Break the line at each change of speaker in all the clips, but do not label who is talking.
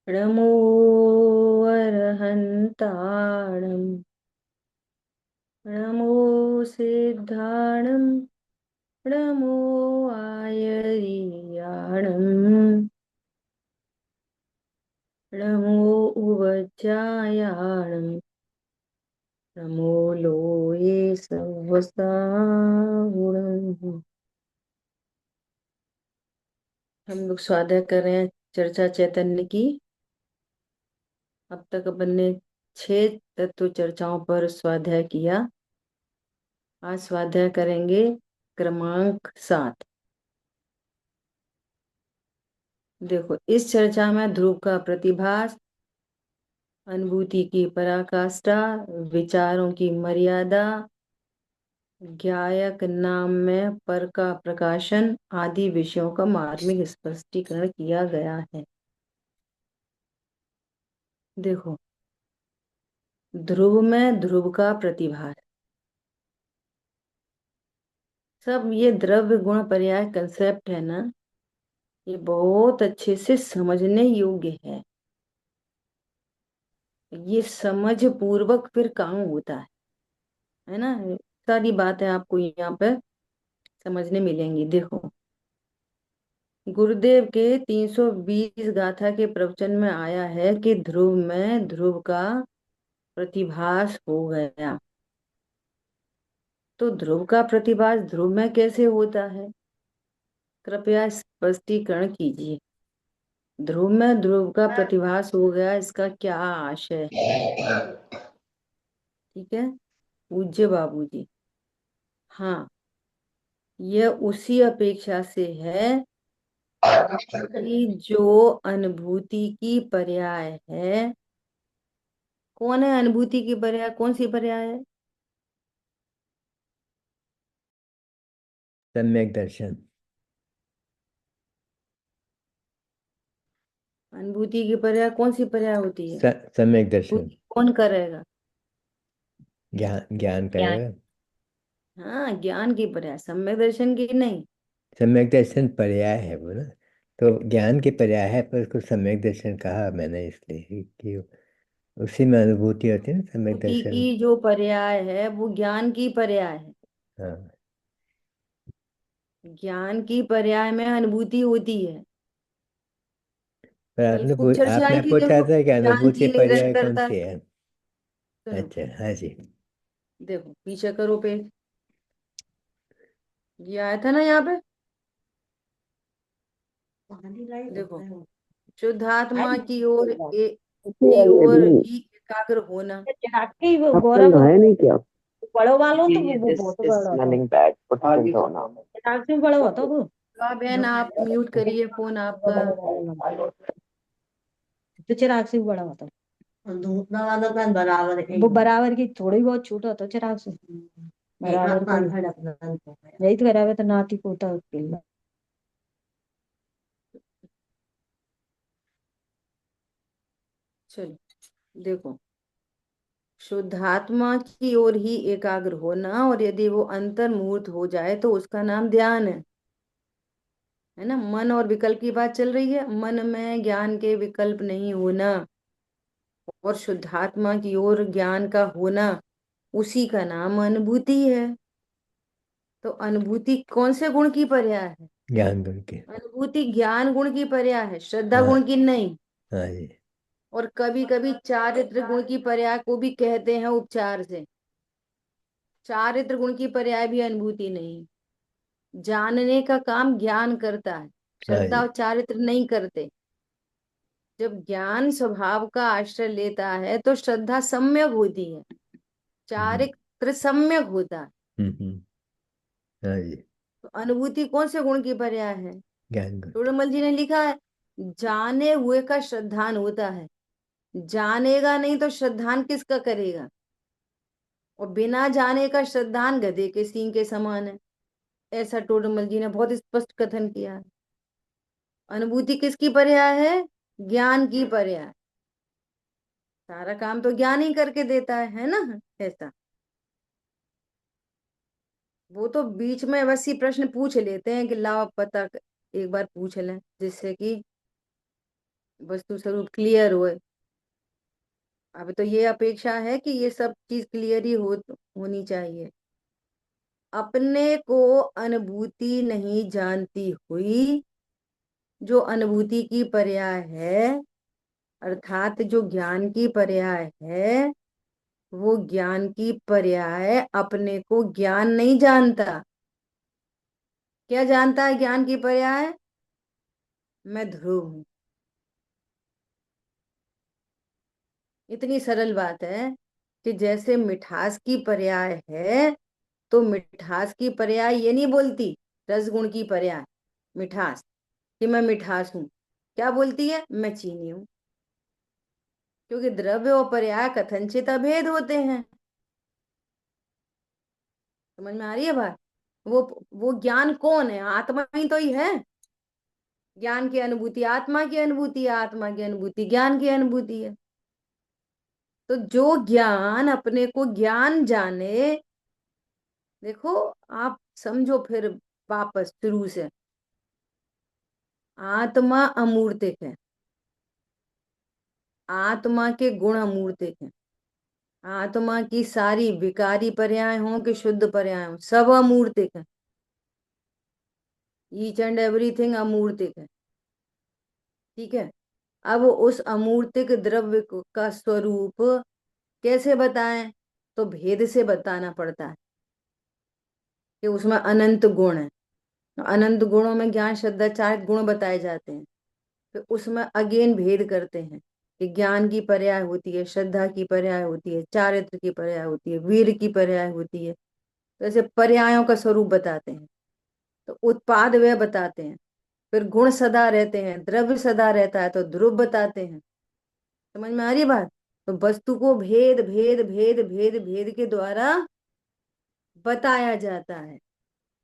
नमो अर्हन्ताणं नमो सिद्धाणं नमो आयर्याणं नमो उवज्जायाणं नमो लोये सवसागुणम्। हम लोग स्वाध्याय कर रहे हैं चर्चा चैतन्य की। अब तक अपन ने 6 तत्व चर्चाओं पर स्वाध्याय किया। आज स्वाध्याय करेंगे क्रमांक 7। देखो, इस चर्चा में ध्रुव का प्रतिभास, अनुभूति की पराकाष्ठा, विचारों की मर्यादा, ज्ञायक नाम में पर का प्रकाशन आदि विषयों का मार्मिक स्पष्टीकरण किया गया है। देखो, ध्रुव में ध्रुव का प्रतिभास, सब ये द्रव्य गुण पर्याय कंसेप्ट है ना, ये बहुत अच्छे से समझने योग्य है। ये समझ पूर्वक फिर काम होता है ना। सारी बातें आपको यहाँ पे समझने मिलेंगी। देखो, गुरुदेव के 320 गाथा के प्रवचन में आया है कि ध्रुव में ध्रुव का प्रतिभास हो गया। तो ध्रुव का प्रतिभास ध्रुव में कैसे होता है, कृपया स्पष्टीकरण कीजिए। ध्रुव में ध्रुव का प्रतिभास हो गया, इसका क्या आशय है? ठीक है पूज्य बाबूजी। हाँ, यह उसी अपेक्षा से है कि जो अनुभूति की पर्याय है। कौन है अनुभूति की पर्याय? कौन सी पर्याय है?
सम्यक दर्शन।
अनुभूति की पर्याय कौन सी पर्याय होती है?
सम्यक दर्शन।
अनुभूति कौन करेगा?
ज्ञान ज्ञान
ज्ञान।
करेगा।
हाँ, ज्ञान की पर्याय, सम्यक दर्शन की नहीं।
सम्यक दर्शन पर्याय है वो ना, तो ज्ञान के पर्याय है, पर उसको सम्यक दर्शन कहा मैंने इसलिए कि उसी में अनुभूति होती है ना, सम्यक
अनुभूति
दर्शन।
की जो पर्याय है वो ज्ञान की पर्याय है।
हाँ,
ज्ञान की पर्याय में अनुभूति होती है।
पर
कल खूब चर्चा आई
आपने
थी,
पूछा
देखो,
था कि
ज्ञान
अनुभूति
जीने ग्रहण
पर्याय कौन
करता है।
सी है।
सुनो,
अच्छा, हाँ जी।
देखो पीछे करो पे, ये आया था ना यहाँ पे। देखो, शुद्धात्मा की ओर ही एकाग्र होना।
चटाके वो गौरव है नहीं क्या? बड़ो वालों तो वो बहुत बड़ा होता स्मेलिंग बैड चटाक से बड़ा होता वो।
बहन, आप म्यूट करिए फोन आपका।
तो चिराग से भी बड़ा होता दूसरा वाला पेन बराबर है, वो बराबर की थोड़ी बहुत छोटा होता चिराग से बराबर का यही तो बराबर तो नाती पोता उसके लिए।
चलो देखो, शुद्धात्मा की ओर ही एकाग्र होना, और यदि वो अंतर्मुहूर्त हो जाए तो उसका नाम ध्यान है ना। मन और विकल्प की बात चल रही है। मन में ज्ञान के विकल्प नहीं होना और शुद्धात्मा की ओर ज्ञान का होना, उसी का नाम अनुभूति है। तो अनुभूति कौन से गुण की पर्याय है?
ज्ञान गुण के।
अनुभूति ज्ञान गुण की पर्याय है, श्रद्धा
हाँ,
गुण की नहीं।
हाँ जी।
और कभी कभी चारित्र गुण की पर्याय को भी कहते हैं उपचार से। चारित्र गुण की पर्याय भी अनुभूति नहीं। जानने का काम ज्ञान करता है,
हाँ
श्रद्धा
जी।
और चारित्र नहीं करते। जब ज्ञान स्वभाव का आश्रय लेता है तो श्रद्धा सम्यक होती है,
हम्म,
चारित्र सम्यक होता है।
हम्म, हाँ जी।
तो अनुभूति कौन से गुण की पर्याय है?
ज्ञान गुण के।
टोडरमल जी ने लिखा है, जाने हुए का श्रद्धान होता है। जानेगा नहीं तो श्रद्धान किसका करेगा? और बिना जाने का श्रद्धान गधे के सींग के समान है। ऐसा टोडरमल जी ने बहुत स्पष्ट कथन किया है। अनुभूति किसकी पर्याय है? ज्ञान की पर्याय। सारा काम तो ज्ञान ही करके देता है ना। ऐसा वो तो बीच में बस ही प्रश्न पूछ लेते हैं कि लाओ पता एक बार पूछ लें, जिससे कि वस्तु स्वरूप क्लियर हो। अब तो ये अपेक्षा है कि ये सब चीज क्लियर ही होनी चाहिए। अपने को अनुभूति नहीं जानती हुई, जो अनुभूति की पर्याय है, अर्थात जो ज्ञान की पर्याय है, वो ज्ञान की पर्याय अपने को ज्ञान नहीं जानता। क्या जानता है ज्ञान की पर्याय? मैं ध्रुव हूं। इतनी सरल बात है कि जैसे मिठास की पर्याय है, तो मिठास की पर्याय ये नहीं बोलती रसगुण की पर्याय मिठास कि मैं मिठास हूं। क्या बोलती है? मैं चीनी हूं। क्योंकि द्रव्य और पर्याय कथनचित अभेद होते हैं। समझ में आ रही है बात? वो ज्ञान कौन है? आत्मा ही तो ही है। ज्ञान की अनुभूति आत्मा की अनुभूति है, आत्मा की अनुभूति ज्ञान की अनुभूति है। तो जो ज्ञान अपने को ज्ञान जाने, देखो आप समझो फिर वापस शुरू से। आत्मा अमूर्तिक है, आत्मा के गुण अमूर्तिक है, आत्मा की सारी विकारी पर्याय हों कि शुद्ध पर्याय हों, सब अमूर्तिक है। ईच एंड एवरीथिंग अमूर्तिक है। ठीक है। अब उस अमूर्तिक द्रव्य का स्वरूप कैसे बताएं? तो भेद से बताना पड़ता है कि उसमें अनंत गुण है। अनंत गुणों में ज्ञान श्रद्धा चार गुण बताए जाते हैं। फिर उसमें अगेन भेद करते हैं कि ज्ञान की पर्याय होती है, श्रद्धा की पर्याय होती है, चारित्र की पर्याय होती है, वीर की पर्याय होती है। तो ऐसे पर्यायों का स्वरूप बताते हैं। तो उत्पाद वे बताते हैं। फिर गुण सदा रहते हैं, द्रव्य सदा रहता है तो ध्रुव बताते हैं। समझ में आ रही बात? तो वस्तु को भेद भेद भेद भेद भेद के द्वारा बताया जाता है,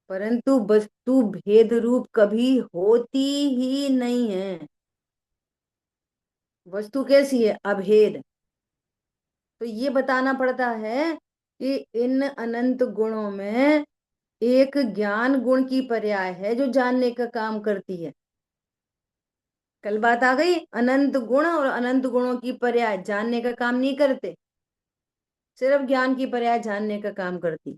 परंतु वस्तु भेद रूप कभी होती ही नहीं है। वस्तु कैसी है? अभेद। तो ये बताना पड़ता है कि इन अनंत गुणों में एक ज्ञान गुण की पर्याय है जो जानने का काम करती है। कल बात आ गई। अनंत गुण और अनंत गुणों की पर्याय जानने का काम नहीं करते, सिर्फ ज्ञान की पर्याय जानने का काम करती है।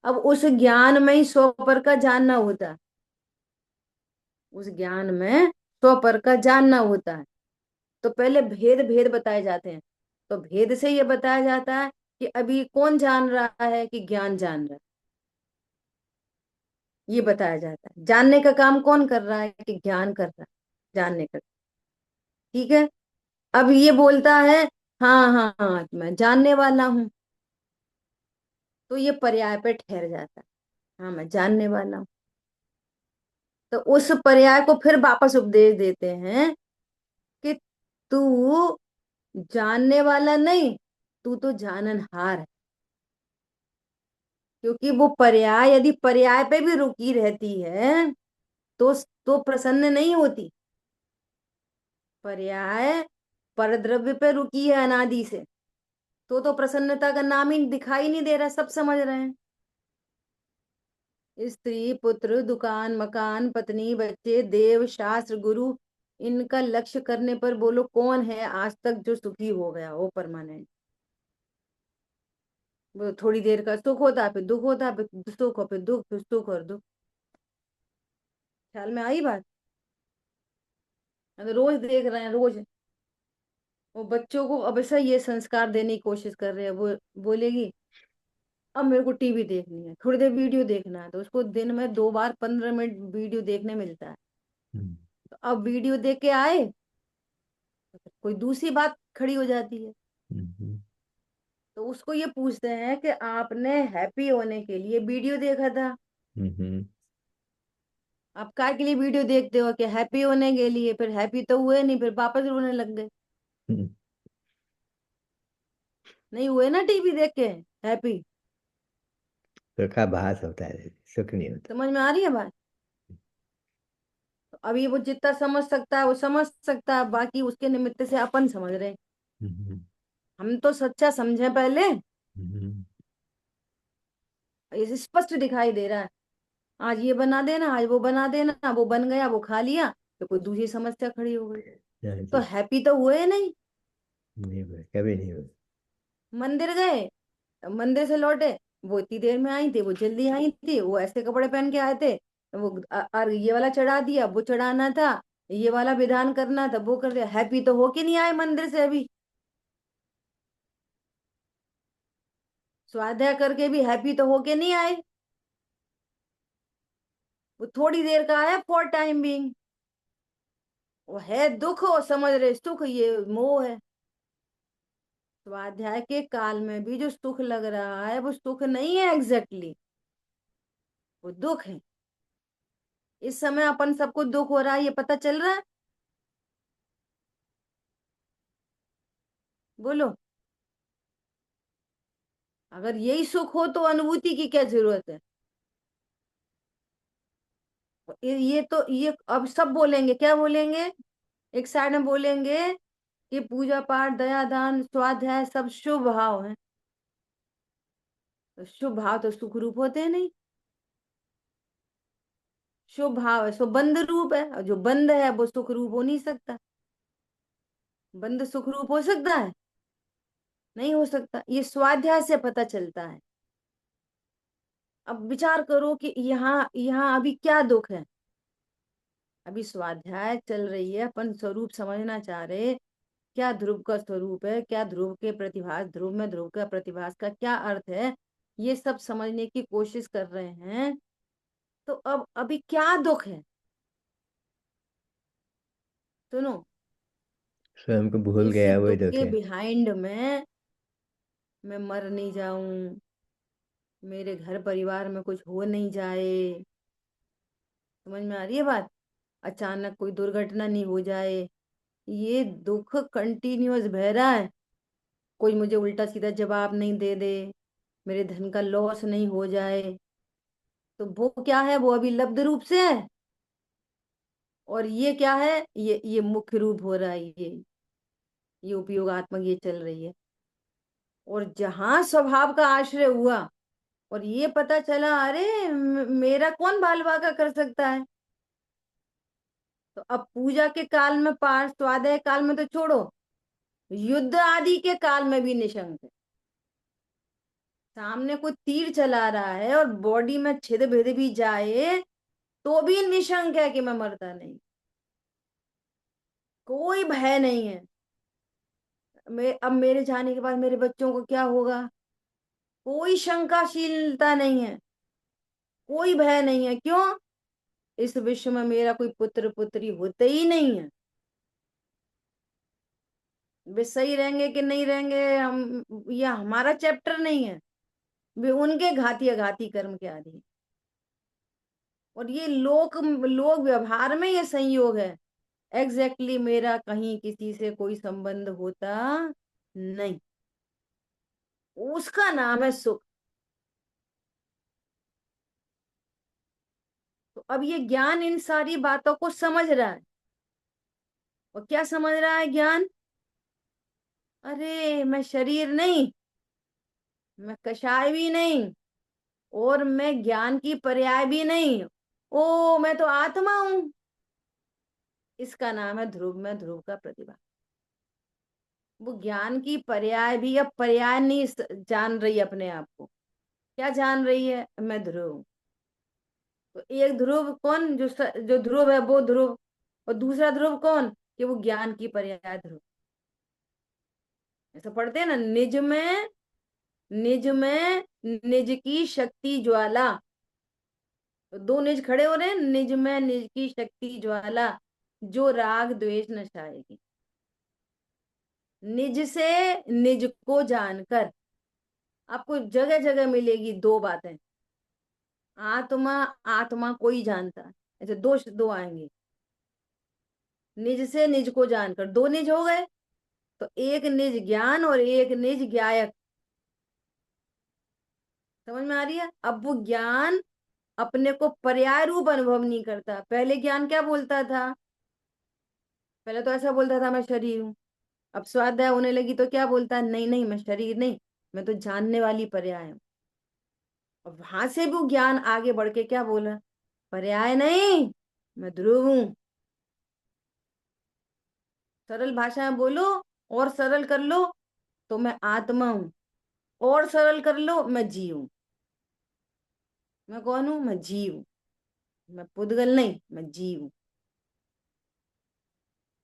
अब उस ज्ञान में ही सौ पर का जानना होता है। उस ज्ञान में सौ पर का जानना होता है। तो पहले भेद भेद बताए जाते हैं। तो भेद से ये बताया जाता है कि अभी कौन जान रहा है कि ज्ञान जान रहा है। ये बताया जाता है। जानने का काम कौन कर रहा है? कि ज्ञान कर रहा है जानने का। ठीक है। अब ये बोलता है हाँ हाँ हाँ मैं जानने वाला हूं, तो ये पर्याय पे ठहर जाता है। हाँ मैं जानने वाला हूं। तो उस पर्याय को फिर वापस उपदेश देते हैं कि तू जानने वाला नहीं, तू तो जाननहार है। क्योंकि वो पर्याय यदि पर्याय पे भी रुकी रहती है तो प्रसन्न नहीं होती। पर्याय परद्रव्य पे रुकी है अनादि से, तो प्रसन्नता का नाम ही दिखाई नहीं दे रहा। सब समझ रहे हैं। स्त्री पुत्र दुकान मकान पत्नी बच्चे देव शास्त्र गुरु, इनका लक्ष्य करने पर बोलो कौन है आज तक जो सुखी हो गया हो परमानेंट? वो थोड़ी देर का सुख होता, फिर दुख होता, फिर सुख और फिर दुख, फिर सुख और दुख। ख्याल में आई बात? रोज देख रहे हैं रोज। वो बच्चों को अब ऐसा ये संस्कार देने की कोशिश कर रहे हैं। वो बोलेगी अब मेरे को टीवी देखनी है, थोड़ी देर वीडियो देखना है, तो उसको दिन में 2 बार 15 मिनट वीडियो देखने मिलता है।
हम्म।
तो अब वीडियो देख के आए तो फिर कोई दूसरी बात खड़ी हो जाती है।
हम्म।
तो उसको ये पूछते हैं कि आपने हैप्पी होने के लिए वीडियो देखा था,
हम्म।
आप काय के लिए वीडियो देखते हो? कि हैप्पी होने के लिए। फिर हैप्पी तो हुए नहीं, फिर वापस रोने लग गए।
हम्म।
नहीं हुए ना टीवी देख के हैप्पी।
सुखाभास होता है, सुख नहीं होता।
समझ में आ रही है बात? तो अभी वो जितना समझ सकता है वो समझ सकता है, बाकी उसके निमित्त से अपन समझ रहे हैं।
हम्म।
हम तो सच्चा समझे पहले।
हम्म।
ये स्पष्ट दिखाई दे रहा है। आज ये बना देना, आज वो बना देना, वो बन गया, वो खा लिया, तो कोई दूसरी समस्या खड़ी हो गई।
हाँ
तो
जी।
हैप्पी तो हुए नहीं।
नहीं हुआ, कभी नहीं हुआ।
मंदिर गए, मंदिर से लौटे, वो इतनी देर में आई थी, वो जल्दी आई थी, वो ऐसे कपड़े पहन के आए थे, वो और ये वाला चढ़ा दिया, वो चढ़ाना था, ये वाला विधान करना था, वो कर दिया। हैप्पी तो होके नहीं आए मंदिर से अभी। स्वाध्याय करके भी हैप्पी तो होके नहीं आए। वो थोड़ी देर का आया, फॉर टाइम बीइंग। वो है दुख, और समझ रहे सुख, ये मोह है। स्वाध्याय के काल में भी जो सुख लग रहा है वो सुख नहीं है एग्जैक्टली, वो दुख है। इस समय अपन सबको दुख हो रहा है, ये पता चल रहा है? बोलो। अगर यही सुख हो तो अनुभूति की क्या जरूरत है? ये तो ये अब सब बोलेंगे, क्या बोलेंगे? एक साइड में बोलेंगे कि पूजा पाठ दया दान स्वाध्याय सब शुभ भाव है। तो शुभ भाव तो सुख रूप होते हैं नहीं। शुभ भाव है सो बंध रूप है, और जो बंध है वो सुख रूप हो नहीं सकता। बंध सुख रूप हो सकता है? नहीं हो सकता। ये स्वाध्याय से पता चलता है। अब विचार करो कि यहाँ यहाँ अभी क्या दुख है। अभी स्वाध्याय चल रही है, अपन स्वरूप समझना चाह रहे, क्या ध्रुव का स्वरूप है, क्या ध्रुव के प्रतिभास, ध्रुव में ध्रुव का प्रतिभास का क्या अर्थ है, ये सब समझने की कोशिश कर रहे हैं। तो अब अभी क्या दुख है? सुनो,
स्वयं को भूल
इस
गया, वही
दुख
दुख
के
है।
बिहाइंड में मैं मर नहीं जाऊं, मेरे घर परिवार में कुछ हो नहीं जाए। समझ में आ रही है बात? अचानक कोई दुर्घटना नहीं हो जाए, ये दुख कंटिन्यूअस बह रहा है। कोई मुझे उल्टा सीधा जवाब नहीं दे दे, मेरे धन का लॉस नहीं हो जाए। तो वो क्या है? वो अभी लब्ध रूप से है। और ये क्या है? ये मुख्य रूप हो रहा है, ये उपयोगात्मक ये चल रही है। और जहां स्वभाव का आश्रय हुआ और ये पता चला, अरे मेरा कौन बाल बाका कर सकता है। तो अब पूजा के काल में, पाठ स्वाध्याय काल में तो छोड़ो, युद्ध आदि के काल में भी निशंक है। सामने कोई तीर चला रहा है और बॉडी में छिद भिद भी जाए तो भी निशंक है कि मैं मरता नहीं। कोई भय नहीं है। अब मेरे जाने के बाद मेरे बच्चों को क्या होगा, कोई शंकाशीलता नहीं है, कोई भय नहीं है। क्यों? इस विश्व में मेरा कोई पुत्र पुत्री होते ही नहीं है। वे सही रहेंगे कि नहीं रहेंगे, हम, यह हमारा चैप्टर नहीं है। वे उनके घाती अघाती कर्म के आदि हैं। और ये लोक लोक व्यवहार में ये संयोग है। एग्जैक्टली मेरा कहीं किसी से कोई संबंध होता नहीं, उसका नाम है सुख। तो अब ये ज्ञान इन सारी बातों को समझ रहा है। और क्या समझ रहा है ज्ञान? अरे मैं शरीर नहीं, मैं कषाय भी नहीं, और मैं ज्ञान की पर्याय भी नहीं। ओ मैं तो आत्मा हूं। इसका नाम है ध्रुव में ध्रुव का प्रतिभा। वो ज्ञान की पर्याय भी अब पर्याय नहीं जान रही अपने आप को। क्या जान रही है? मैं ध्रुव हूं। तो एक ध्रुव कौन? जो ध्रुव है वो ध्रुव। और दूसरा ध्रुव कौन? कि वो ज्ञान की पर्याय ध्रुव। ऐसा पढ़ते हैं ना, निज में निज की शक्ति ज्वाला। तो दो निज खड़े हो रहे हैं, निज में निज की शक्ति ज्वाला, जो राग द्वेष नशाएगी। निज से निज को जानकर आपको जगह जगह मिलेगी दो बातें। आत्मा, आत्मा को ही जानता है। ऐसे दो आएंगे। निज से निज को जानकर, दो निज हो गए। तो एक निज ज्ञान और एक निज ज्ञायक। समझ में आ रही है? अब वो ज्ञान अपने को पर्याय रूप अनुभव नहीं करता। पहले ज्ञान क्या बोलता था? पहले तो ऐसा बोलता था, मैं शरीर हूं। अब स्वाध्याय होने लगी तो क्या बोलता है? नहीं नहीं, मैं शरीर नहीं, मैं तो जानने वाली पर्याय हूं। और वहां से भी ज्ञान आगे बढ़ के क्या बोला? पर्याय नहीं, मैं ध्रुव हूं। सरल भाषा में बोलो और सरल कर लो तो मैं आत्मा हूं, और सरल कर लो मैं जीव हूं। मैं कौन हूं? मैं जीव हूं। मैं पुद्गल नहीं, मैं जीव हूं।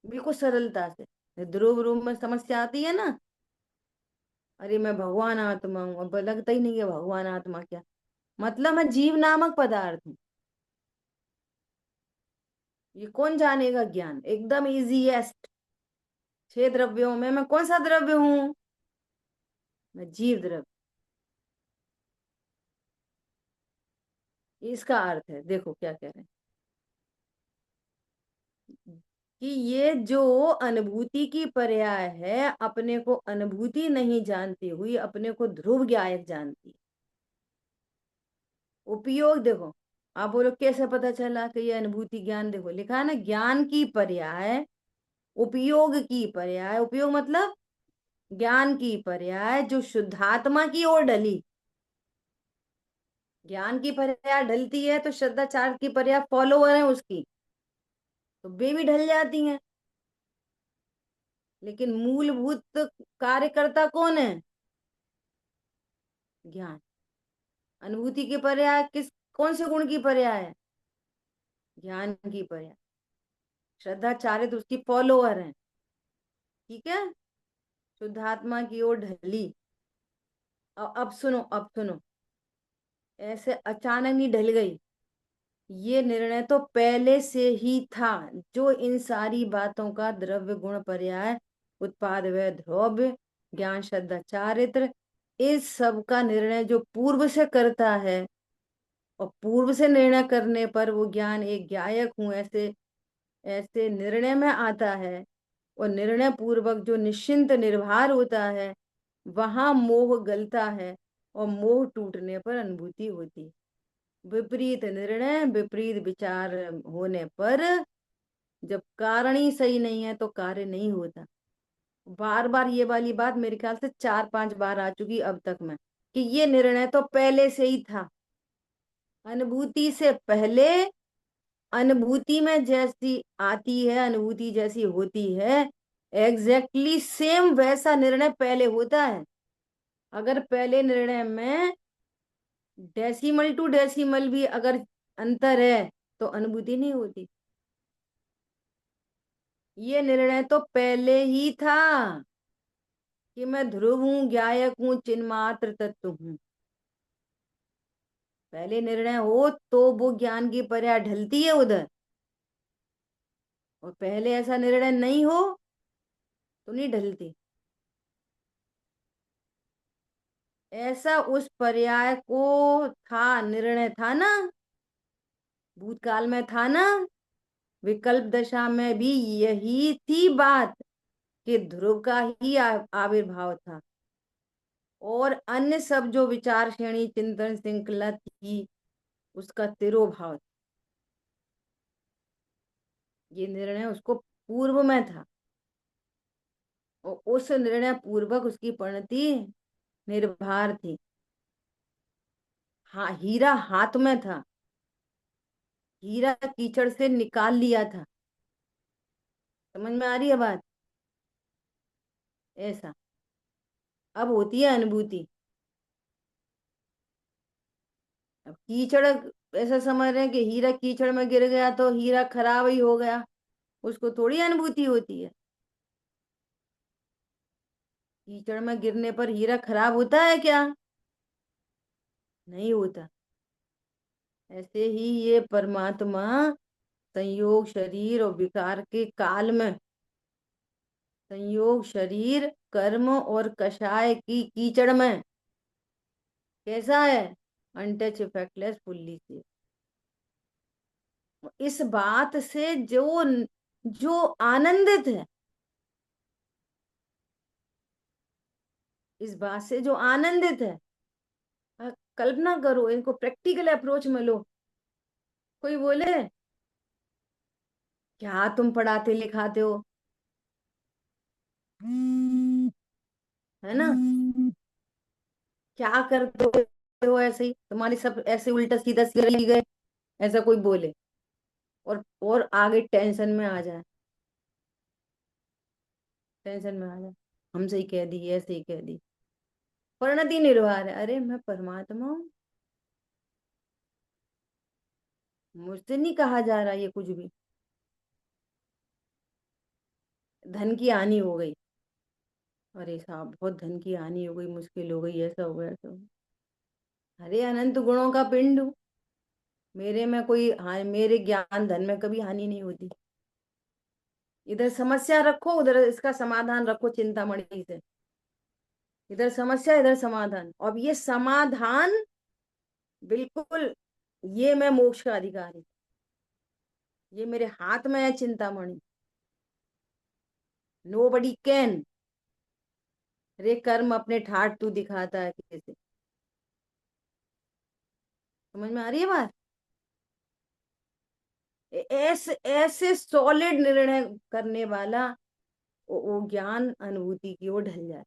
बिल्कुल सरलता से। ध्रुव रूप में समस्या आती है ना, अरे मैं भगवान आत्मा हूँ, अब लगता ही नहीं है भगवान आत्मा क्या, मतलब मैं जीव नामक पदार्थ हूँ। ये कौन जानेगा ज्ञान, एकदम इजीएस्ट। 6 द्रव्यों में मैं कौन सा द्रव्य हूं? मैं जीव द्रव्य। इसका अर्थ है, देखो क्या कह रहे हैं कि ये जो अनुभूति की पर्याय है, अपने को अनुभूति नहीं जानती हुई अपने को ध्रुव ज्ञायक जानती है। उपयोग देखो, आप बोलो कैसे पता चला कि ये अनुभूति ज्ञान? देखो लिखा है ना, ज्ञान की पर्याय, उपयोग की पर्याय। उपयोग मतलब ज्ञान की पर्याय जो शुद्धात्मा की ओर ढली। ज्ञान की पर्याय ढलती है तो श्रद्धाचार की पर्याय फॉलोअर है उसकी, तो वे भी ढल जाती हैं। लेकिन मूलभूत कार्यकर्ता कौन है? ज्ञान। अनुभूति की पर्याय किस, कौन से गुण की पर्याय है? ज्ञान की पर्याय। श्रद्धाचार्य तो उसकी फॉलोअर है, ठीक है। शुद्धात्मा की ओर ढली। अब सुनो, अब सुनो, ऐसे अचानक नहीं ढल गई, ये निर्णय तो पहले से ही था। जो इन सारी बातों का द्रव्य गुण पर्याय उत्पाद व द्रव्य ज्ञान श्रद्धा चारित्र, इस सब का निर्णय जो पूर्व से करता है, और पूर्व से निर्णय करने पर वो ज्ञान एक ज्ञायक हूं ऐसे ऐसे निर्णय में आता है, और निर्णय पूर्वक जो निश्चिंत निर्भर होता है, वहां मोह गलता है, और मोह टूटने पर अनुभूति होती। विपरीत निर्णय विपरीत विचार होने पर, जब कारण ही सही नहीं है तो कार्य नहीं होता। बार बार ये वाली बात मेरे ख्याल से 4-5 बार आ चुकी अब तक में, कि ये निर्णय तो पहले से ही था। अनुभूति से पहले, अनुभूति में जैसी आती है, अनुभूति जैसी होती है, एग्जैक्टली सेम वैसा निर्णय पहले होता है। अगर पहले निर्णय में डेसिमल टू डेसिमल भी अगर अंतर है तो अनुभूति नहीं होती। ये निर्णय तो पहले ही था कि मैं ध्रुव हूं, ज्ञायक हूं, चिन्मात्र तत्व हूं। पहले निर्णय हो तो वो ज्ञान की पर्याय ढलती है उधर, और पहले ऐसा निर्णय नहीं हो तो नहीं ढलती। ऐसा उस पर्याय को था, निर्णय था ना, भूतकाल में था ना, विकल्प दशा में भी यही थी बात कि ध्रुव का ही आविर्भाव था, और अन्य सब जो विचार श्रेणी चिंतन श्रृंखला थी उसका तिरोभाव था। ये निर्णय उसको पूर्व में था, और उस निर्णय पूर्वक उसकी परिणति निर्भर थी। हाँ, हीरा हाथ में था, हीरा कीचड़ से निकाल लिया था। समझ में आ रही है बात? ऐसा अब होती है अनुभूति। अब कीचड़, ऐसा समझ रहे हैं कि हीरा कीचड़ में गिर गया तो हीरा खराब ही हो गया, उसको थोड़ी अनुभूति होती है। कीचड़ में गिरने पर हीरा खराब होता है क्या? नहीं होता। ऐसे ही ये परमात्मा संयोग शरीर और विकार के काल में, संयोग शरीर कर्म और कषाय की कीचड़ में कैसा है? अनटच इफेक्टलेस फुल्ली से। इस बात से जो जो आनंदित है, इस बात से जो आनंदित है, कल्पना करो, इनको प्रैक्टिकल अप्रोच में लो। कोई बोले क्या तुम पढ़ाते लिखाते हो, है ना, क्या करते हो, ऐसे ही तुम्हारी सब ऐसे उल्टा सीधा सीधा गए, ऐसा कोई बोले, और आगे टेंशन में आ जाए। टेंशन में आ जाए, हमसे ही कह दी, ऐसे ही कह दी, परिणति निर्भर है। अरे मैं परमात्मा हूँ, मुझसे नहीं कहा जा रहा ये कुछ भी। धन की हानि हो गई, अरे साहब बहुत धन की हानि हो गई, मुश्किल हो गई, ऐसा हो गया, ऐसा हो गया। अरे अनंत गुणों का पिंड हूँ, मेरे में कोई मेरे ज्ञान धन में कभी हानि नहीं होती। इधर समस्या रखो, उधर इसका समाधान रखो चिंतामणि से। इधर समस्या, इधर समाधान, और ये समाधान बिल्कुल, ये मैं मोक्ष का अधिकारी, ये मेरे हाथ में है चिंतामणि। No buddy can. रे कर्म अपने ठाट तू दिखाता है कैसे। समझ में आ रही है बात? ऐसे ऐसे सॉलिड निर्णय करने वाला वो ज्ञान अनुभूति की ओर ढल जाए।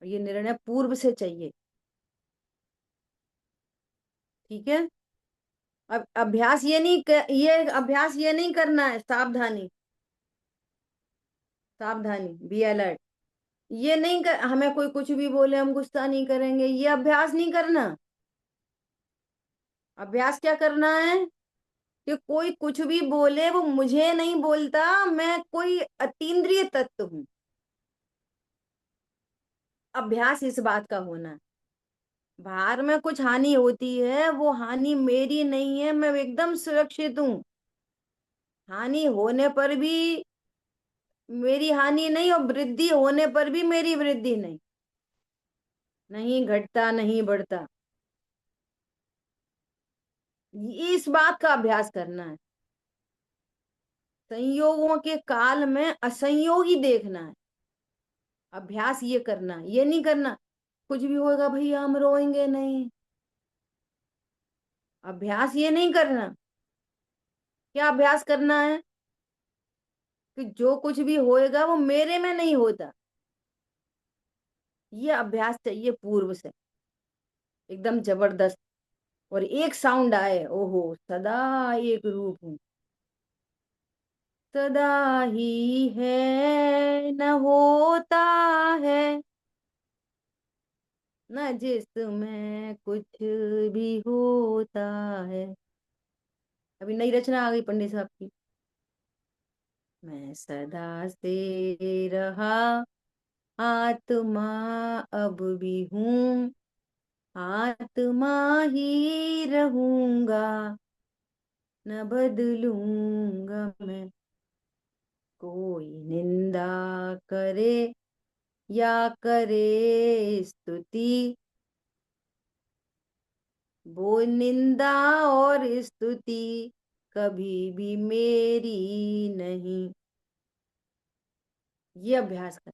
और ये निर्णय पूर्व से चाहिए, ठीक है। अब अभ्यास ये अभ्यास ये नहीं करना है, सावधानी, सावधानी, बी अलर्ट। ये नहीं कर, हमें कोई कुछ भी बोले हम गुस्सा नहीं करेंगे, ये अभ्यास नहीं करना। अभ्यास क्या करना है कि कोई कुछ भी बोले वो मुझे नहीं बोलता, मैं कोई अतीन्द्रिय तत्व हूं। अभ्यास इस बात का होना है। बाहर में कुछ हानि होती है, वो हानि मेरी नहीं है, मैं एकदम सुरक्षित हूँ। हानि होने पर भी मेरी हानि नहीं, और वृद्धि होने पर भी मेरी वृद्धि नहीं, नहीं घटता नहीं बढ़ता। इस बात का अभ्यास करना है। संयोगों के काल में असंयोगी देखना है। अभ्यास ये करना है, ये नहीं करना कुछ भी होगा भैया हम रोएंगे नहीं। अभ्यास ये नहीं करना। क्या अभ्यास करना है कि जो कुछ भी होएगा वो मेरे में नहीं होता। ये अभ्यास चाहिए पूर्व से, एकदम जबरदस्त। और एक साउंड आए, ओहो सदा एक रूप हूं, सदा ही है न होता है, न जिसमें कुछ भी होता है। अभी नई रचना आ गई पंडित साहब की। मैं सदा से रहा आत्मा, अब भी हूँ आत्मा ही रहूंगा, न बदलूंगा मैं। कोई निंदा करे या करे स्तुति, वो निंदा और स्तुति कभी भी मेरी नहीं। ये अभ्यास कर।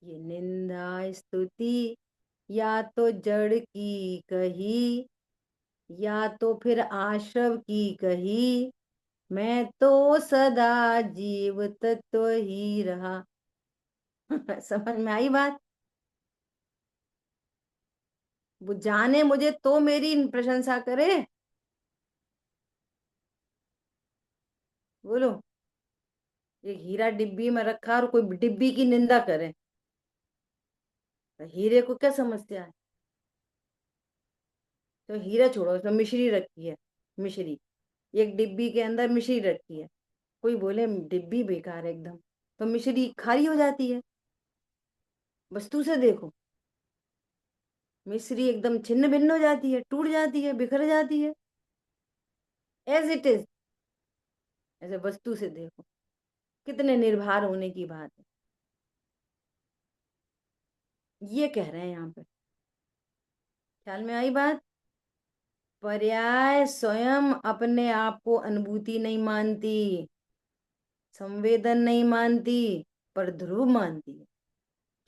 ये निंदा स्तुति या तो जड़ की कही, या तो फिर आशव की कही, मैं तो सदा जीव तत्व ही रहा। समझ में आई बात? वो जाने मुझे तो मेरी प्रशंसा करे। बोलो, एक हीरा डिब्बी में रखा और कोई डिब्बी की निंदा करे, तो हीरे को क्या समस्या है? तो हीरा छोड़ो, उसमें मिश्री रखी है, मिश्री, एक डिब्बी के अंदर मिश्री रखी है, कोई बोले डिब्बी बेकार है एकदम, तो मिश्री खारी हो जाती है। वस्तु से देखो, मिश्री एकदम छिन्न भिन्न हो जाती है, टूट जाती है, बिखर जाती है, एज इट इज। ऐसे वस्तु से देखो, कितने निर्भर होने की बात है। ये कह रहे हैं यहाँ पे, ख्याल में आई बात? पर्याय स्वयं अपने आप को अनुभूति नहीं मानती, संवेदन नहीं मानती, पर ध्रुव मानती है।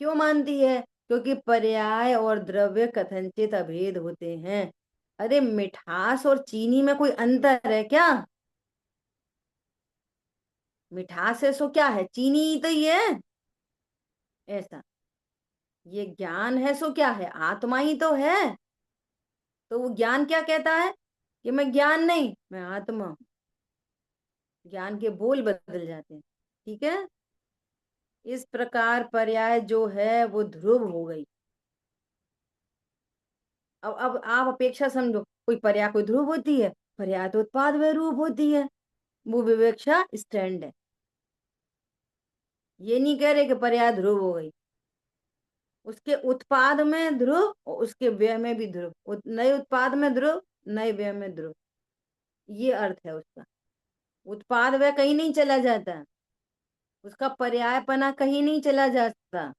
क्यों मानती है? क्योंकि पर्याय और द्रव्य कथनचित अभेद होते हैं। अरे मिठास और चीनी में कोई अंतर है क्या? मिठास है सो क्या है, चीनी ही तो ये है। ऐसा, ये ज्ञान है सो क्या है, आत्मा ही तो है। तो वो ज्ञान क्या कहता है कि मैं ज्ञान नहीं, मैं आत्मा हूं। ज्ञान के बोल बदल जाते हैं। ठीक है, इस प्रकार पर्याय जो है वो ध्रुव हो गई। अब आप अपेक्षा समझो, कोई पर्याय कोई ध्रुव होती है? पर्याय तो उत्पाद व रूप होती है, वो विवेक्षा स्टैंड है। ये नहीं कह रहे कि पर्याय ध्रुव हो गई, उसके उत्पाद में ध्रुव और उसके व्यय में भी ध्रुव, नए उत्पाद में ध्रुव, नए व्यय में ध्रुव, ये अर्थ है उसका। उत्पाद व्यय कहीं नहीं चला जाता, उसका पर्यायपना कहीं नहीं चला जाता,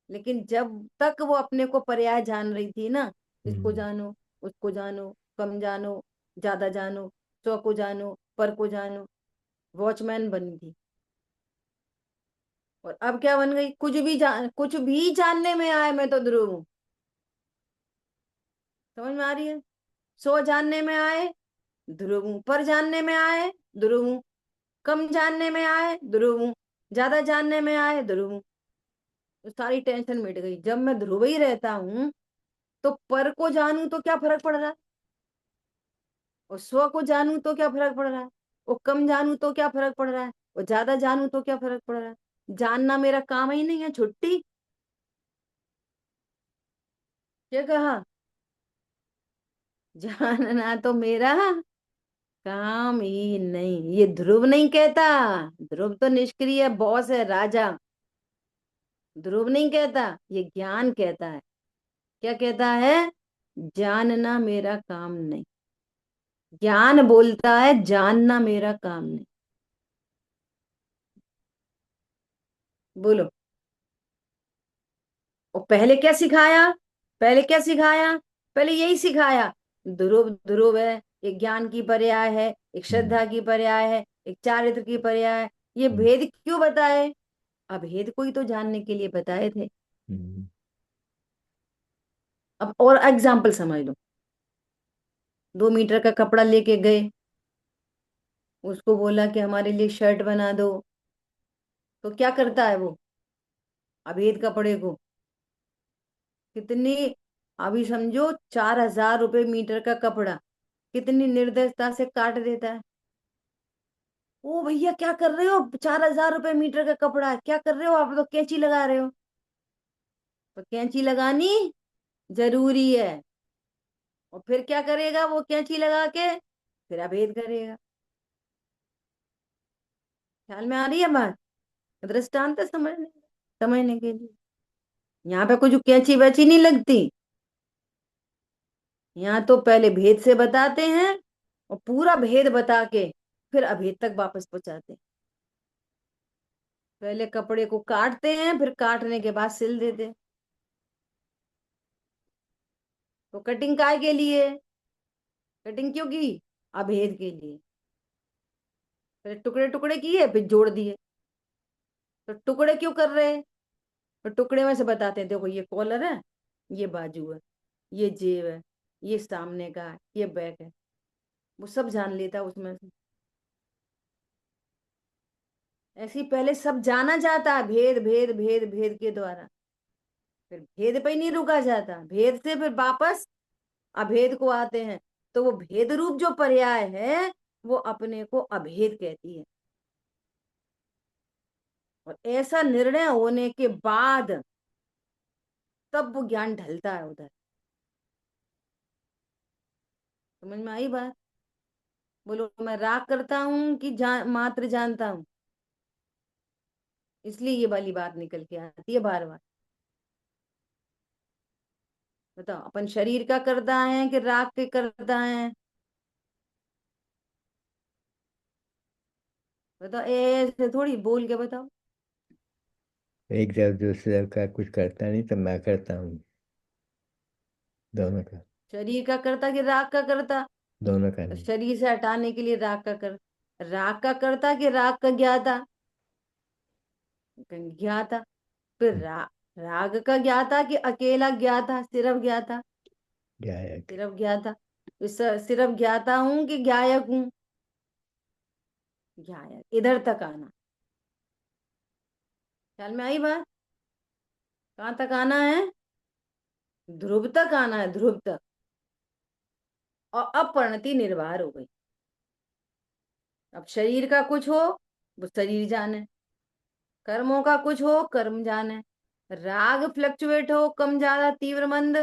लेकिन जब तक वो अपने को पर्याय जान रही थी ना, इसको
हम्म।
जानो, उसको जानो, कम जानो, ज्यादा जानो, स्व को जानो, पर को जानो, वॉचमैन बनी थी। और अब क्या बन गई? कुछ भी जानने में आए मैं तो ध्रुव हूं। समझ में आ रही है? सो जानने में आए ध्रुव हूं, पर जानने में आए ध्रुव हूं, कम जानने में आए ध्रुव हूं, ज्यादा जानने में आए ध्रुव हूं। तो सारी टेंशन मिट गई। जब मैं ध्रुव ही रहता हूं तो पर को जानूं तो क्या फर्क पड़ रहा है, और स्व को जानूं तो क्या फर्क पड़ रहा है, और कम जानूं तो क्या फर्क पड़ रहा है, और ज्यादा जानूं तो क्या फर्क पड़ रहा है? जानना मेरा काम ही नहीं है, छुट्टी। क्या कहा? जानना तो मेरा काम ही नहीं। ये ध्रुव नहीं कहता, ध्रुव तो निष्क्रिय बॉस है, राजा। ध्रुव नहीं कहता, ये ज्ञान कहता है। क्या कहता है? जानना मेरा काम नहीं। ज्ञान बोलता है जानना मेरा काम नहीं। बोलो। और पहले क्या सिखाया? पहले क्या सिखाया? पहले यही सिखाया, ध्रुव ध्रुव है, एक ज्ञान की पर्याय है, एक
हम्म।
श्रद्धा की पर्याय है, एक चारित्र की पर्याय है। ये
हम्म।
भेद क्यों बताए? अभेद को ही तो जानने के लिए बताए थे।
हम्म।
अब और एग्जाम्पल समझ लो। 2 मीटर का कपड़ा लेके गए, उसको बोला कि हमारे लिए शर्ट बना दो, तो क्या करता है वो? अभेद कपड़े को कितनी, अभी समझो 4,000 रुपये मीटर का कपड़ा कितनी निर्दयता से काट देता है। ओ भैया क्या कर रहे हो, 4,000 रुपये मीटर का कपड़ा है, क्या कर रहे हो आप? तो कैंची लगा रहे हो। तो कैंची लगानी जरूरी है। और फिर क्या करेगा वो कैंची लगा के? फिर अभेद करेगा। ख्याल में आ रही है बात? दृष्टांत है समझने के लिए। यहाँ पे कुछ कैंची वैची नहीं लगती। यहाँ तो पहले भेद से बताते हैं, और पूरा भेद बता के फिर अभेद तक वापस पहुंचाते हैं। पहले कपड़े को काटते हैं, फिर काटने के बाद सिल देते हैं। तो कटिंग काय के लिए? कटिंग क्यों की? अभेद के लिए। फिर टुकड़े टुकड़े किए, फिर जोड़ दिए। तो टुकड़े क्यों कर रहे हैं? तो टुकड़े में से बताते हैं, देखो ये कॉलर है, ये बाजू है, ये जेब है, ये सामने का है, ये बैक है। वो सब जान लेता है उसमें से। ऐसे ही पहले सब जाना जाता है, भेद भेद भेद भेद के द्वारा। फिर भेद पे ही नहीं रुका जाता, भेद से फिर वापस अभेद को आते हैं। तो वो भेद रूप जो पर्याय है वो अपने को अभेद कहती है। और ऐसा निर्णय होने के बाद तब वो ज्ञान ढलता है उधर। समझ में आई बात? बोलो, मैं राग करता हूं कि मात्र जानता हूं? इसलिए ये वाली बात निकल के आती है बार बार। बताओ, अपन शरीर का करता है कि राग के करता है? बताओ, ऐसे थोड़ी बोल के बताओ।
एक जब दूसरे का कुछ करता नहीं तो मैं करता हूँ। दोनों का।
शरीर का करता कि राग का करता?
दोनों का नहीं।
शरीर से हटाने के लिए राग का कर, राग का करता कि राग का ज्ञाता? ज्ञाता। फिर राग का ज्ञाता कि अकेला ज्ञाता, सिर्फ ज्ञाता?
गायक।
सिर्फ ज्ञाता। सिर्फ ज्ञाता हूं कि ज्ञायक हूं? ज्ञायक। इधर तक आना। ख्याल में आई बात? कहाँ तक आना है? ध्रुव तक आना है, ध्रुव तक। और अब परिणति निर्वार हो गई। अब शरीर का कुछ हो वो शरीर जाने, कर्मों का कुछ हो कर्म जाने, राग फ्लक्चुएट हो कम ज्यादा तीव्र मंद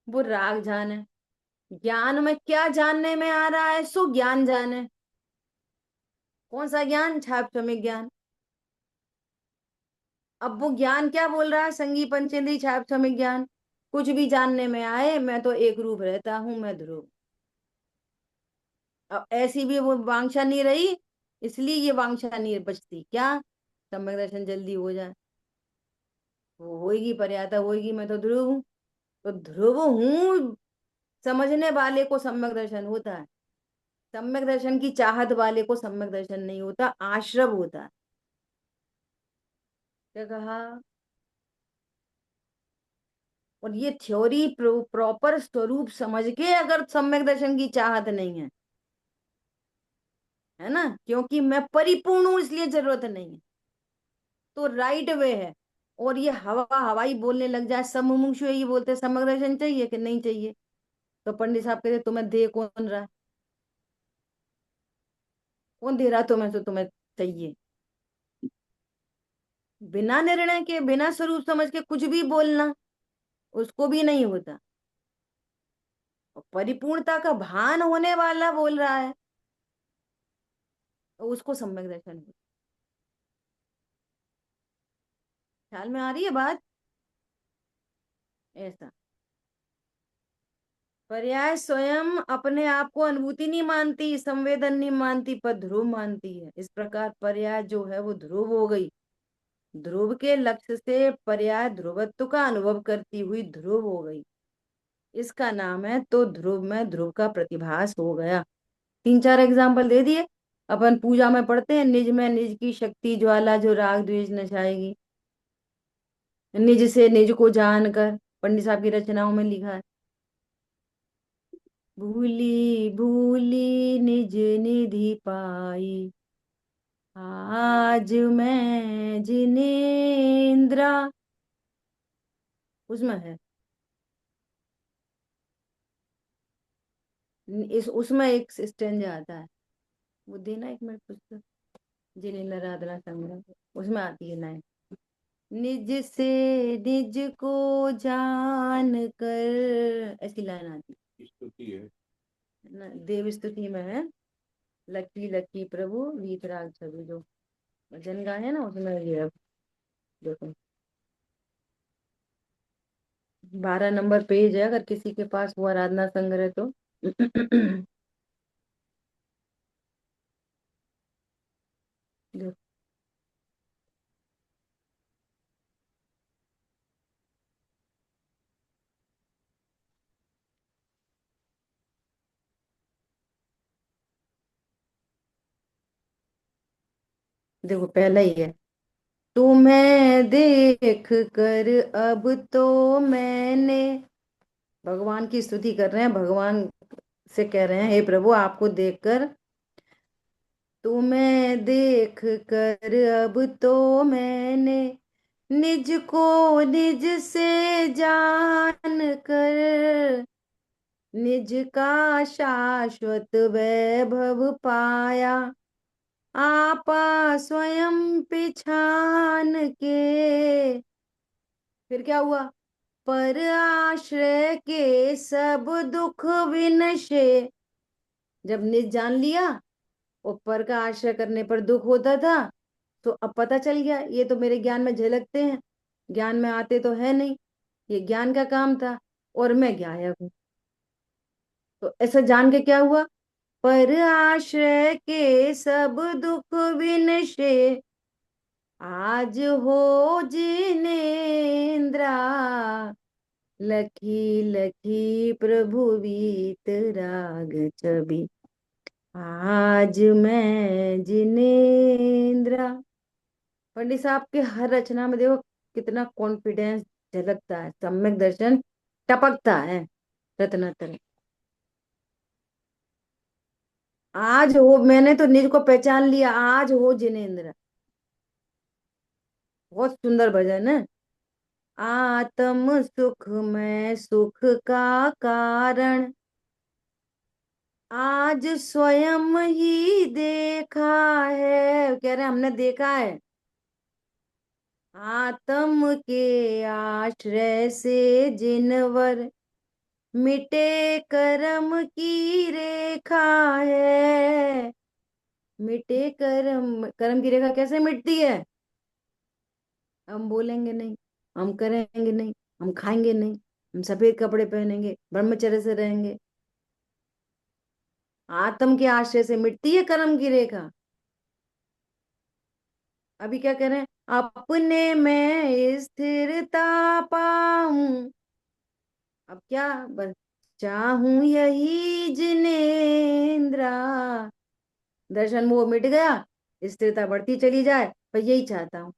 वो राग जाने, ज्ञान में क्या जानने में आ रहा है सो ज्ञान जाने। कौन सा ज्ञान? छाप ज्ञान। अब वो ज्ञान क्या बोल रहा है? संगी पंचेंद्री छाप ज्ञान। कुछ भी जानने में आए मैं तो एक रूप रहता हूं, मैं ध्रुव। अब ऐसी भी वो वांछा नहीं रही, इसलिए ये वांछा नहीं बचती क्या? सम्यक दर्शन जल्दी हो जाए। वो होएगी पर्यायता होएगी, मैं तो ध्रुव हूँ। तो ध्रुव हूँ समझने वाले को सम्यक दर्शन होता है, सम्यक दर्शन की चाहत वाले को सम्यक दर्शन नहीं होता, आश्रव होता है। क्या कहा? और ये थ्योरी प्रॉपर स्वरूप समझ के अगर सम्यक दर्शन की चाहत नहीं है ना, क्योंकि मैं परिपूर्ण हूं इसलिए जरूरत नहीं है, तो राइट वे है। और ये हवा हवाई बोलने लग जाए, सब मुमुक्षु ये बोलते सम्यक दर्शन चाहिए कि नहीं चाहिए, तो पंडित साहब कहते तुम्हें दे कौन रहा? कौन दे रहा तुम्हें? तो तुम्हें चाहिए। बिना निर्णय के बिना स्वरूप समझ के कुछ भी बोलना उसको भी नहीं होता। और परिपूर्णता का भान होने वाला बोल रहा है तो उसको सम्यक दर्शन होता। ख्याल में आ रही है बात? ऐसा पर्याय स्वयं अपने आप को अनुभूति नहीं मानती, संवेदन नहीं मानती, पर ध्रुव मानती है। इस प्रकार पर्याय जो है वो ध्रुव हो गई। ध्रुव के लक्ष्य से पर्याय ध्रुवत्व का अनुभव करती हुई ध्रुव हो गई, इसका नाम है तो ध्रुव में ध्रुव का प्रतिभास हो गया। 3-4 एग्जाम्पल दे दिए। अपन पूजा में पढ़ते हैं, निज में निज की शक्ति ज्वाला जो राग द्वेष नचाएगी, निज से निज को जानकर, पंडित साहब की रचनाओं में लिखा है। भूली भूली निज निधि पाई, आज मैं जिनेन्द्रा, उसमें है। इस उसमें एक स्टेंजा आता है, वो देना एक मिनट पुस्तक, जिनेन्द्र आराधना संग्रह, उसमें आती है लाइन, निज से निज को जान कर, ऐसी लाइन आती है ना, देव स्तुति में है। लकी लकी प्रभु वीतराग छवि जो भजन गाए हैं ना, उसमें ये है, देखो 12 नंबर पेज है, अगर किसी के पास वो आराधना संग्रह तो देखो, देखो पहला ही है, तुम्हें देख कर अब तो मैंने, भगवान की स्तुति कर रहे हैं, भगवान से कह रहे हैं हे प्रभु आपको देखकर, तुम्हें देख कर अब तो मैंने निज को निज से जान कर, निज का शाश्वत वैभव पाया, आपा स्वयं पिछान के। फिर क्या हुआ? पर आश्रय के सब दुख विनशे, जब निज जान लिया, ऊपर का आश्रय करने पर दुख होता था, तो अब पता चल गया ये तो मेरे ज्ञान में झलकते हैं, ज्ञान में आते तो है नहीं, ये ज्ञान का काम था और मैं गायब हूं। तो ऐसा जान के क्या हुआ? पर आश्रय के सब दुख विनशे, आज हो जिनेन्द्रा, लखी लखी प्रभु वीतराग छवि, आज मैं जिनेन्द्रा। पंडित साहब के हर रचना में देखो कितना कॉन्फिडेंस झलकता है, सम्यक दर्शन टपकता है रत्नतर। आज हो, मैंने तो निज को पहचान लिया, आज हो जिनेन्द्र, बहुत सुंदर भजन है। आत्म सुख में सुख का कारण, आज स्वयं ही देखा है, कह रहे हमने देखा है, आत्म के आश्रय से जिनवर मिटे कर्म की रेखा है। मिटे कर्म, कर्म की रेखा कैसे मिटती है? हम बोलेंगे नहीं, हम करेंगे नहीं, हम खाएंगे नहीं, हम सफेद कपड़े पहनेंगे, ब्रह्मचर्य से रहेंगे, आत्म के आश्रय से मिटती है कर्म की रेखा। अभी क्या कह रहे हैं? अपने में स्थिरता पाऊं, अब क्या, बस चाहूं यही जिनेन्द्रा, दर्शन मोह मिट गया, स्थिरता बढ़ती चली जाए, पर यही चाहता हूँ।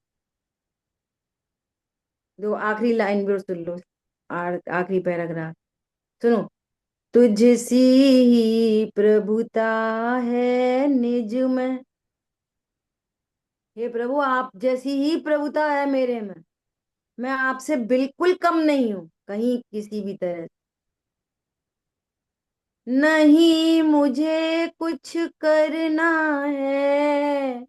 जो आखिरी लाइन भी सुन लो, आखिरी पैराग्राफ सुनो। तुझसी ही प्रभुता है निज में, हे प्रभु आप जैसी ही प्रभुता है मेरे में, मैं आपसे बिल्कुल कम नहीं हूं कहीं किसी भी तरह। नहीं मुझे कुछ करना है,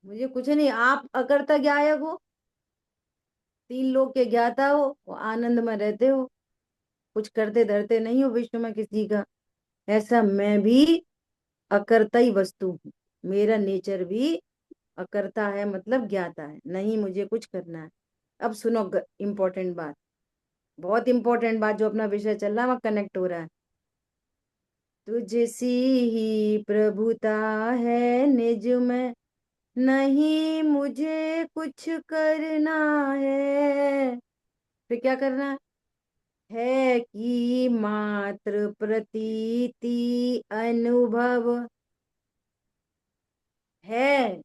मुझे कुछ नहीं, आप अकर्ता ज्ञायक हो, तीन लोग के ज्ञाता हो, वो आनंद में रहते हो, कुछ करते धरते नहीं हो विश्व में किसी का। ऐसा मैं भी अकर्ता ही वस्तु हूँ, मेरा नेचर भी अकर्ता है, मतलब ज्ञाता है, नहीं मुझे कुछ करना है। अब सुनो इंपॉर्टेंट बात, बहुत इंपॉर्टेंट बात, जो अपना विषय चल रहा है वहां कनेक्ट हो रहा है। तुझसी ही प्रभुता है निज में, नहीं मुझे कुछ करना है। फिर क्या करना है कि मात्र प्रतीति अनुभव है,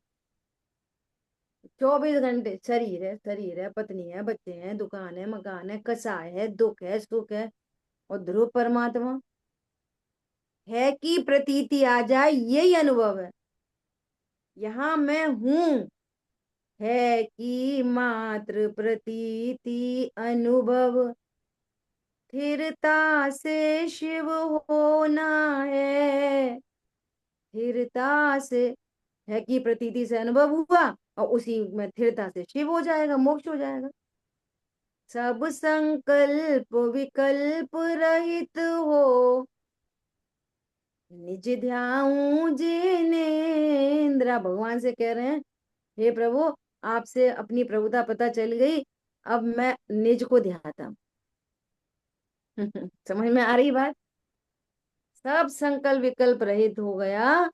24 घंटे शरीर है, पत्नी है, बच्चे हैं, दुकान है, मकान है, कसाय है, दुख है, सुख है, और ध्रुव परमात्मा है कि प्रतीति आ जाए, यही अनुभव है, यहाँ मैं हूं, है कि मात्र प्रतीति अनुभव, स्थिरता से शिव होना है, स्थिरता से, है कि प्रतीति से अनुभव हुआ, और उसी में स्थिरता से शिव हो जाएगा, मोक्ष हो जाएगा। सब संकल्प विकल्प रहित हो, निज ध्याऊं जिनेन्द्रा, भगवान से कह रहे हैं हे प्रभु आपसे अपनी प्रभुता पता चल गई, अब मैं निज को ध्याता हूं। समझ में आ रही बात? सब संकल्प विकल्प रहित हो गया,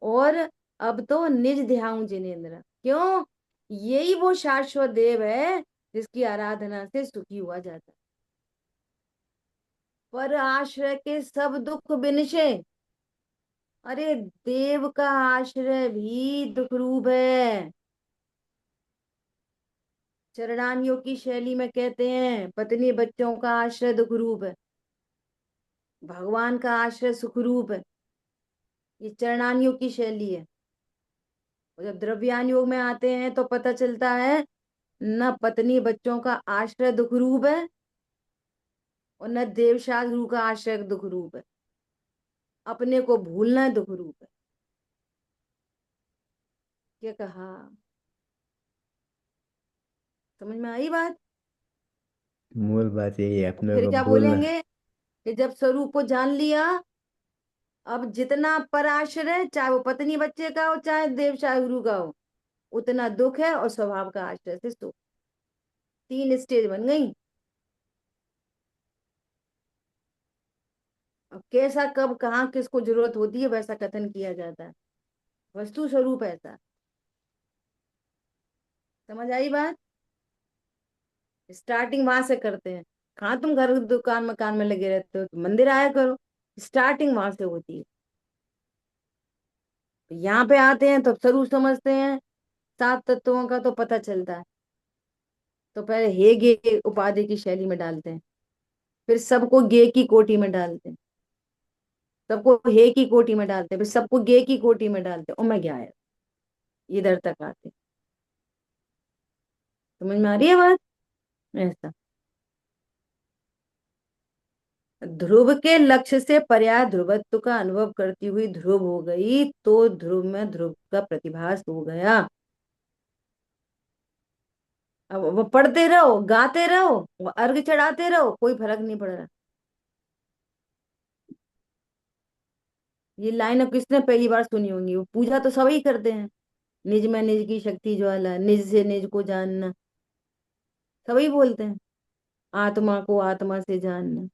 और अब तो निज ध्याऊं जिनेन्द्र, क्यों? यही वो शाश्वत देव है जिसकी आराधना से सुखी हुआ जाता है। पर आश्रय के सब दुख बिनशे, अरे देव का आश्रय भी दुख रूप है। चरणानियों की शैली में कहते हैं पत्नी बच्चों का आश्रय दुख रूप है, भगवान का आश्रय सुख रूप है, ये चरणानियों की शैली है। और जब द्रव्यान योग में आते हैं तो पता चलता है न पत्नी बच्चों का आश्रय दुख रूप है, और न देवशास्त्र गुरु का आश्रय दुख रूप है, अपने को भूलना दुख रूप है। क्या कहा? समझ में आई बात?
मूल बात यही है,
और
अपने
फिर
को
क्या
बोलना।
बोलेंगे कि जब स्वरूप को जान लिया, अब जितना पराश्रय, चाहे वो पत्नी बच्चे का हो चाहे देवशास्त्र गुरु का हो, उतना दुख है, और स्वभाव का आश्रय से सुख, तीन स्टेज बन गई। अब कैसा कब कहाँ किसको जरूरत होती है वैसा कथन किया जाता है, वस्तु स्वरूप ऐसा। समझ आई बात? स्टार्टिंग वहां से करते हैं। कहाँ तुम घर दुकान मकान में लगे रहते हो, तुम मंदिर आया करो, स्टार्टिंग वहां से होती है। यहाँ पे आते हैं तो स्वरूप समझते हैं, सात तत्वों का तो पता चलता है, तो पहले हे गे उपाधि की शैली में डालते हैं, फिर सबको गे की कोटि में डालते हैं, सबको हे की कोटि में डालते हैं, फिर सबको गे की कोटि में डालते हैं, ओ मैं क्या है, इधर तक आते हैं। समझ में आ रही है बात? ऐसा। ध्रुव के लक्ष्य से पर्याय ध्रुवत्व का अनुभव करती हुई ध्रुव हो गई, तो ध्रुव में ध्रुव का प्रतिभास हो गया। अब वो पढ़ते रहो, गाते रहो, अर्घ चढ़ाते रहो, कोई फर्क नहीं पड़ रहा। ये लाइन अब किसने पहली बार सुनी होंगी? वो पूजा तो सभी करते हैं। निज में निज की शक्ति ज्वाला, निज से निज को जानना, सभी बोलते हैं। आत्मा को आत्मा से जानना।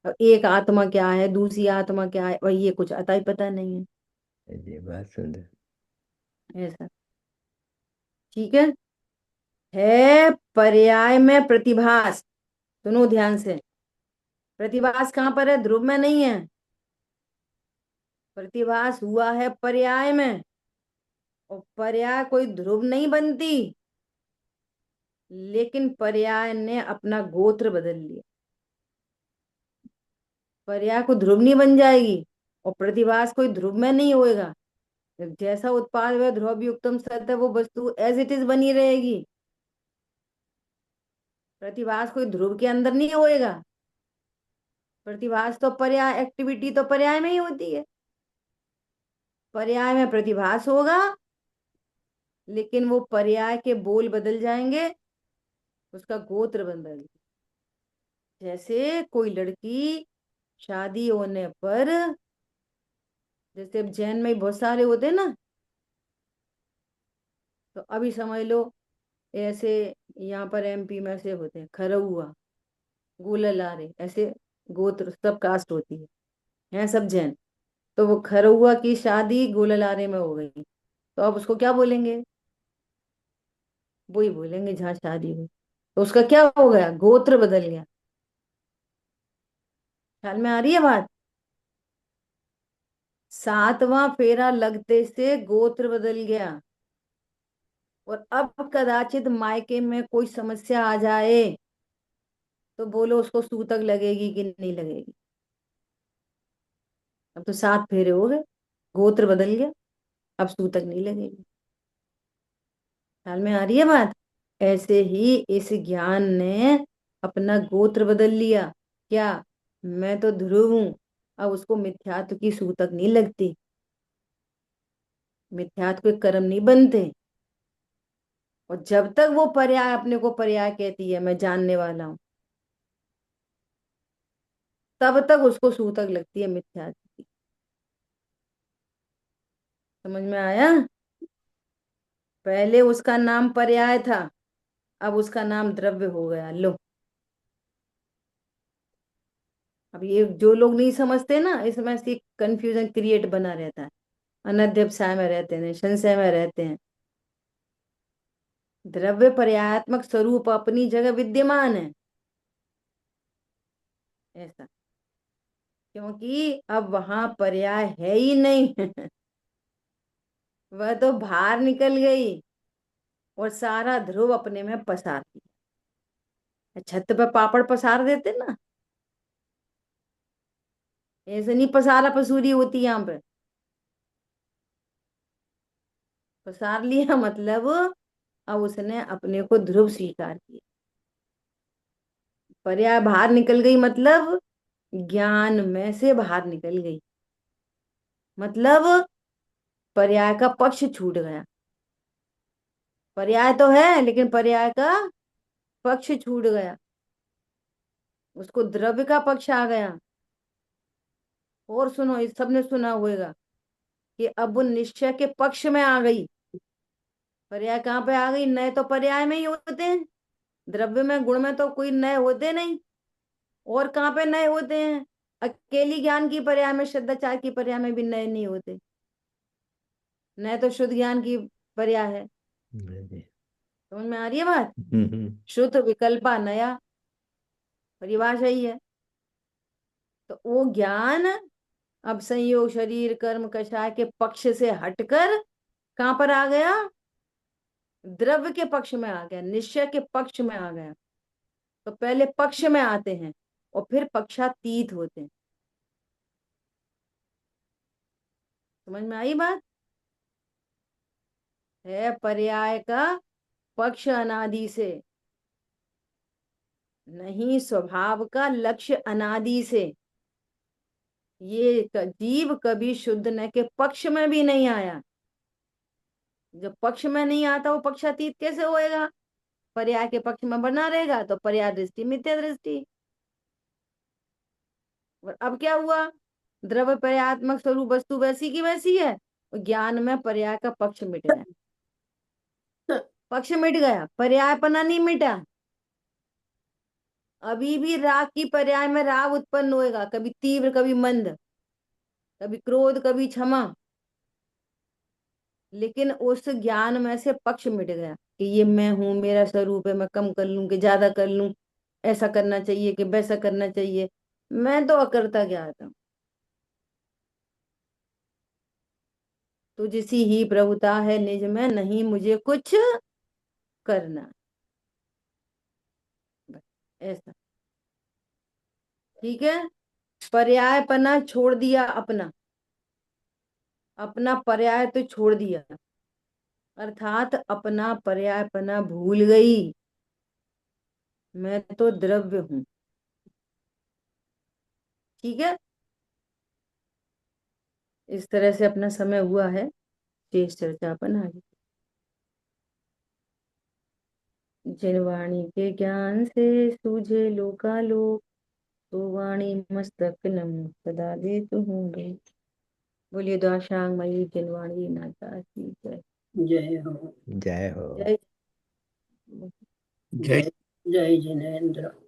अब एक आत्मा क्या है, दूसरी आत्मा क्या है, वही ये कुछ अता ही पता नहीं
जी बहुत सुंदर।
है ऐसा। ठीक है पर्याय में प्रतिभास। सुनो ध्यान से, प्रतिभास कहाँ पर है? ध्रुव में नहीं है। प्रतिभास हुआ है पर्याय में, और पर्याय कोई ध्रुव नहीं बनती, लेकिन पर्याय ने अपना गोत्र बदल लिया। पर्याय को ध्रुव नहीं बन जाएगी, और प्रतिभास कोई ध्रुव में नहीं होएगा। जैसा उत्पाद वह ध्रुव युक्तम सत है, वो वस्तु एज इट इज बनी रहेगी। प्रतिभास कोई ध्रुव के अंदर नहीं होएगा। प्रतिभास तो पर्याय, एक्टिविटी तो पर्याय में ही होती है। पर्याय में प्रतिभास होगा, लेकिन वो पर्याय के बोल बदल जाएंगे, उसका गोत्र बदल। जैसे कोई लड़की शादी होने पर, जैसे अब जैन में बहुत सारे होते हैं ना, तो अभी समझ लो ऐसे, यहाँ पर एमपी में से होते हैं खरौआ, गुललारे, ऐसे गोत्र सब कास्ट होती है सब जैन। तो वो खरौआ की शादी गुललारे में हो गई, तो अब उसको क्या बोलेंगे? वही बोलेंगे जहाँ शादी हुई। तो उसका क्या हो गया? गोत्र बदल गया। ख्याल में आ रही है बात? सातवां फेरा लगते से गोत्र बदल गया। और अब कदाचित मायके में कोई समस्या आ जाए, तो बोलो उसको सूतक लगेगी कि नहीं लगेगी? अब तो 7 फेरे हो गए, गोत्र बदल गया, अब सूतक नहीं लगेगी। ख्याल में आ रही है बात? ऐसे ही इस ज्ञान ने अपना गोत्र बदल लिया। क्या? मैं तो ध्रुव हूं, अब उसको मिथ्यात्व की सूतक नहीं लगती, मिथ्यात्व के कर्म नहीं बनते। और जब तक वो पर्याय अपने को पर्याय कहती है, मैं जानने वाला हूं, तब तक उसको सूतक लगती है मिथ्यात्व की। समझ में आया? पहले उसका नाम पर्याय था, अब उसका नाम द्रव्य हो गया। लो, अब ये जो लोग नहीं समझते ना, इसमें से कंफ्यूजन क्रिएट बना रहता है, अनध्यवसाय में रहते हैं, संशय में रहते हैं। द्रव्य पर्यायात्मक स्वरूप अपनी जगह विद्यमान है, ऐसा। क्योंकि अब वहां पर्याय है ही नहीं वह तो बाहर निकल गई, और सारा ध्रुव अपने में पसार दिया। छत पे पापड़ पसार देते ना, ऐसे नहीं पसारा पसूरी होती यहाँ पे। पसार लिया मतलब अब उसने अपने को ध्रुव स्वीकार किया। पर्याय बाहर निकल गई मतलब ज्ञान में से बाहर निकल गई, मतलब पर्याय का पक्ष छूट गया। पर्याय तो है, लेकिन पर्याय का पक्ष छूट गया, उसको द्रव्य का पक्ष आ गया। और सुनो, इस सबने सुना होगा कि अब वो निश्चय के पक्ष में आ गई। पर्याय कहाँ पे आ गई? नए तो पर्याय में ही होते हैं, द्रव्य में गुण में तो कोई नए होते नहीं। और कहाँ पे नए होते हैं? अकेली ज्ञान की पर्याय में, शुद्धाचार की पर्याय में भी नए नहीं होते। नए तो शुद्ध ज्ञान की पर्याय है।
जी।
समझ में आ रही है बात?
हम्म।
शुद्ध विकल्पा नया, परिभाषा ही है। तो वो ज्ञान अब संयोग शरीर कर्म कषाय के पक्ष से हटकर कहां पर आ गया? द्रव्य के पक्ष में आ गया, निश्चय के पक्ष में आ गया। तो पहले पक्ष में आते हैं, और फिर पक्षातीत होते हैं। समझ में आई बात? है पर्याय का पक्ष अनादि से, नहीं, स्वभाव का लक्ष्य अनादि से। ये जीव कभी शुद्ध न के पक्ष में भी नहीं आया। जब पक्ष में नहीं आता वो पक्षातीत कैसे होएगा? पर्याय के पक्ष में बना रहेगा तो पर्याय दृष्टि मिथ्या दृष्टि। और अब क्या हुआ? द्रव्य पर्यात्मक स्वरूप वस्तु वैसी की वैसी है, ज्ञान में पर्याय का पक्ष मिट गया। पक्ष मिट गया, पर्यायपना नहीं मिटा। अभी भी राग की पर्याय में राग उत्पन्न होएगा, कभी तीव्र कभी मंद, कभी क्रोध कभी क्षमा। लेकिन उस ज्ञान में से पक्ष मिट गया कि ये मैं हूं, मेरा स्वरूप है, मैं कम कर लूं कि ज्यादा कर लूं, ऐसा करना चाहिए कि वैसा करना चाहिए। मैं तो अकर्ता ज्ञाता हूं। तुझसी ही प्रभुता है निज में, नहीं मुझे कुछ करना। ऐसा ठीक है। पर्यायपना छोड़ दिया, अपना अपना पर्याय तो छोड़ दिया, अर्थात अपना पर्यायपना भूल गई। मैं तो द्रव्य हूं। ठीक है। इस तरह से अपना समय हुआ है, शेष चर्चा अपन आगे। जिन वाणी के ज्ञान से सूझे लोकालोक, तो वाणी मस्तक नम सदा देत होंगे। बोलिए द्वाशांग मयी जिनवाणी नाथा की जय।
जय हो।
जय हो।
जय
जय जय जिनेन्द्र।